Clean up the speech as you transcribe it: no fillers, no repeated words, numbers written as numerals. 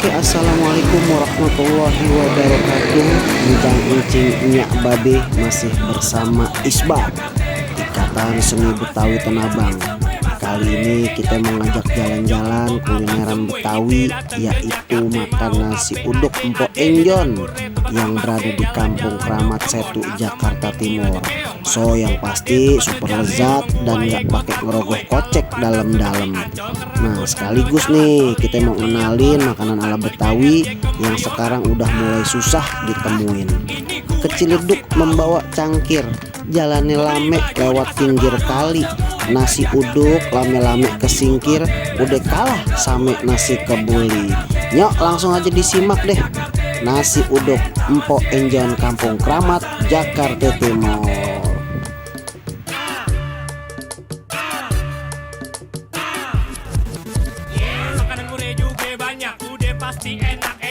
Oke, assalamualaikum warahmatullahi wabarakatuh. Encang-encing Nyak Babe masih bersama Isbak, Ikatan Seni Betawi Tanah Abang. Kali ini kita mengajak jalan-jalan kulineran Betawi, yaitu makan nasi uduk Empok Enjon yang berada di Kampung Kramat Setu, Jakarta Timur. So yang pasti super lezat dan gak pakai ngerogoh kocek dalam-dalam. Nah, sekaligus nih kita mau kenalin makanan ala Betawi yang sekarang udah mulai susah ditemuin. Keciledug membawa cangkir, jalannya lame lewat pinggir kali. Nasi uduk lame-lame kesingkir, udah kalah sama nasi kebuli. Nyok, langsung aja disimak deh. Nasi uduk Empok Enjon Kampung Kramat, Jakarta Timur. Makanan murah juga banyak, udah pasti enak.